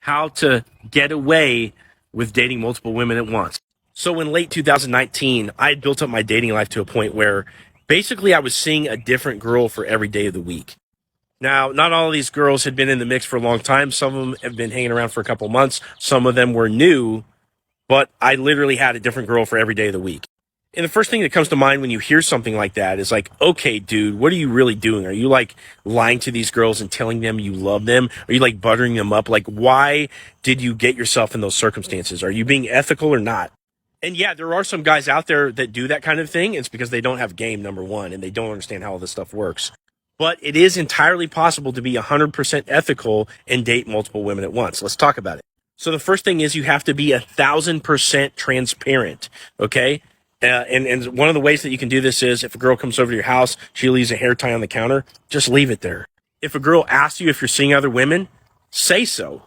how to get away with dating multiple women at once. So in late 2019, I had built up my dating life to a point where basically I was seeing a different girl for every day of the week. Now, not all of these girls had been in the mix for a long time. Some of them have been hanging around for a couple months. Some of them were new, but I literally had a different girl for every day of the week. And the first thing that comes to mind when you hear something like that is like, okay, dude, what are you really doing? Are you like lying to these girls and telling them you love them? Are you like buttering them up? Like, why did you get yourself in those circumstances? Are you being ethical or not? And yeah, there are some guys out there that do that kind of thing. It's because they don't have game, number one, and they don't understand how all this stuff works. But it is entirely possible to be 100% ethical and date multiple women at once. Let's talk about it. So the first thing is you have to be 1,000% transparent. Okay. And one of the ways that you can do this is if a girl comes over to your house, she leaves a hair tie on the counter, just leave it there. If a girl asks you if you're seeing other women, say so.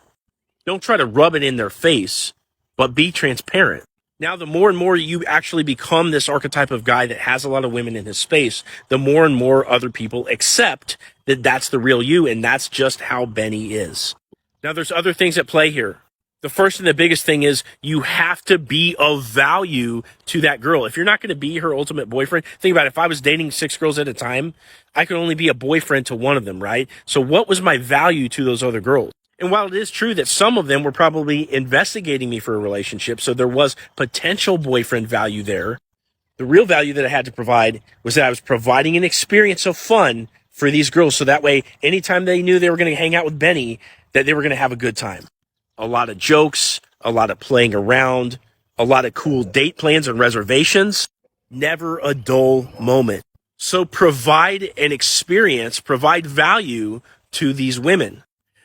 Don't try to rub it in their face, but be transparent. Now, the more and more you actually become this archetype of guy that has a lot of women in his space, the more and more other people accept that that's the real you, and that's just how Benny is. Now, there's other things at play here. The first and the biggest thing is you have to be of value to that girl. If you're not going to be her ultimate boyfriend, think about it. If I was dating 6 girls at a time, I could only be a boyfriend to one of them, right? So what was my value to those other girls? And while it is true that some of them were probably investigating me for a relationship, so there was potential boyfriend value there, the real value that I had to provide was that I was providing an experience of fun for these girls. So that way, anytime they knew they were going to hang out with Benny, that they were going to have a good time. A lot of jokes, a lot of playing around, a lot of cool date plans and reservations, never a dull moment. So provide an experience, provide value to these women.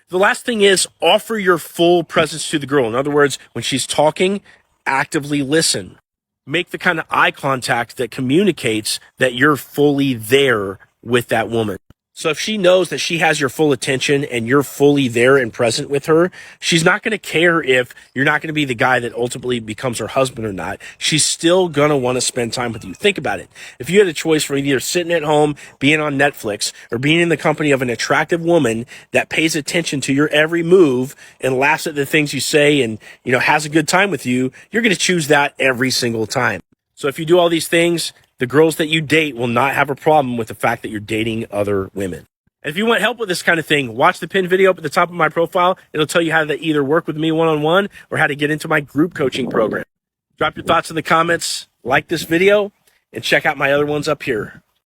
The last thing is offer your full presence to the girl. In other words, when she's talking, actively listen. Make the kind of eye contact that communicates that you're fully there with that woman. So if she knows that she has your full attention and you're fully there and present with her, she's not going to care if you're not going to be the guy that ultimately becomes her husband or not. She's still going to want to spend time with you. Think about it. If you had a choice for either sitting at home, being on Netflix, or being in the company of an attractive woman that pays attention to your every move and laughs at the things you say and, has a good time with you, you're going to choose that every single time. So if you do all these things, the girls that you date will not have a problem with the fact that you're dating other women. And if you want help with this kind of thing, watch the pinned video up at the top of my profile. It'll tell you how to either work with me one-on-one or how to get into my group coaching program. Drop your thoughts in the comments, like this video, and check out my other ones up here.